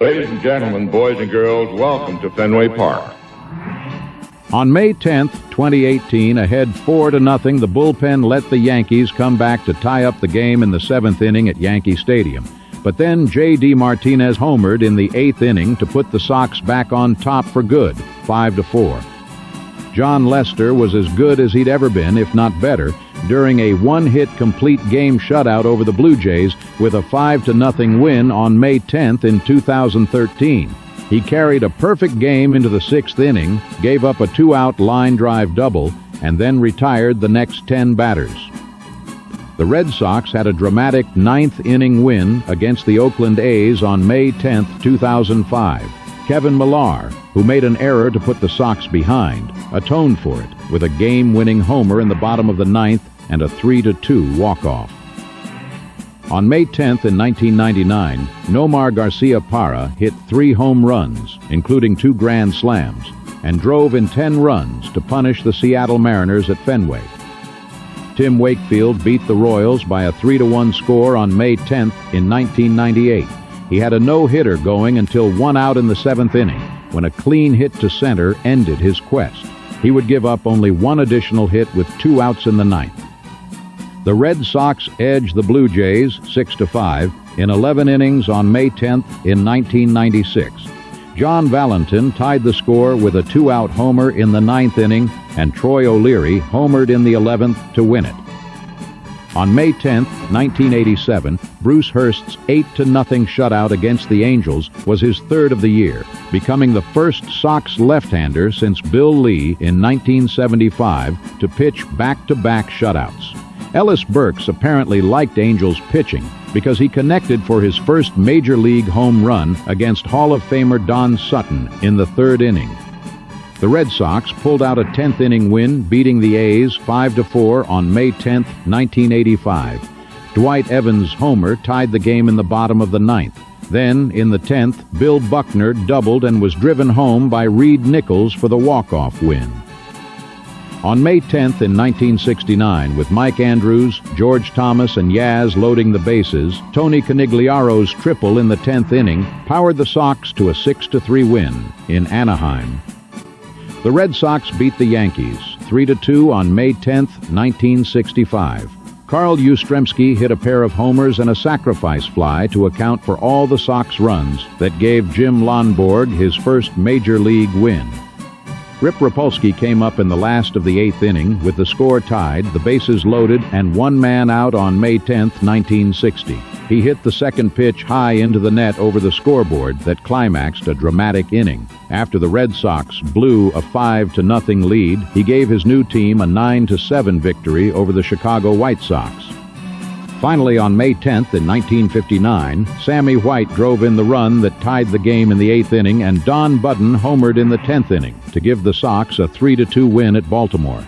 Ladies and gentlemen, boys and girls, welcome to Fenway Park. On May 10th, 2018, ahead 4-0, the bullpen let the Yankees come back to tie up the game in the 7th inning at Yankee Stadium. But then J.D. Martinez homered in the 8th inning to put the Sox back on top for good, 5-4. John Lester was as good as he'd ever been, if not better, during a one-hit complete game shutout over the Blue Jays with a 5-0 win on May 10th in 2013. He carried a perfect game into the 6th inning, gave up a 2-out line drive double, and then retired the next 10 batters. The Red Sox had a dramatic 9th inning win against the Oakland A's on May 10, 2005. Kevin Millar, who made an error to put the Sox behind, atoned for it with a game-winning homer in the bottom of the 9th and a 3-2 walk-off. On May 10th in 1999, Nomar Garcia-Parra hit 3 home runs, including 2 grand slams, and drove in 10 runs to punish the Seattle Mariners at Fenway. Tim Wakefield beat the Royals by a 3-1 score on May 10th in 1998. He had a no-hitter going until 1 out in the 7th inning, when a clean hit to center ended his quest. He would give up only 1 additional hit with 2 outs in the 9th. The Red Sox edged the Blue Jays 6-5 in 11 innings on May 10th in 1996. John Valentin tied the score with a 2-out homer in the 9th inning, and Troy O'Leary homered in the 11th to win it. On May 10th, 1987, Bruce Hurst's 8-0 shutout against the Angels was his 3rd of the year, becoming the first Sox left-hander since Bill Lee in 1975 to pitch back-to-back shutouts. Ellis Burks apparently liked Angels pitching because he connected for his first major league home run against Hall of Famer Don Sutton in the 3rd inning. The Red Sox pulled out a 10th inning win, beating the A's 5-4 on May 10, 1985. Dwight Evans' homer tied the game in the bottom of the 9th. Then, in the 10th, Bill Buckner doubled and was driven home by Reed Nichols for the walk-off win. On May 10th in 1969, with Mike Andrews, George Thomas, and Yaz loading the bases, Tony Conigliaro's triple in the 10th inning powered the Sox to a 6-3 win in Anaheim. The Red Sox beat the Yankees 3-2 on May 10, 1965. Carl Yastrzemski hit a pair of homers and a sacrifice fly to account for all the Sox runs that gave Jim Lonborg his first major league win. Rip Rapolsky came up in the last of the 8th inning with the score tied, the bases loaded, and 1 man out on May 10, 1960. He hit the second pitch high into the net over the scoreboard that climaxed a dramatic inning. After the Red Sox blew a 5-0 lead, he gave his new team a 9-7 victory over the Chicago White Sox. Finally, on May 10th in 1959, Sammy White drove in the run that tied the game in the 8th inning, and Don Budden homered in the 10th inning to give the Sox a 3-2 win at Baltimore.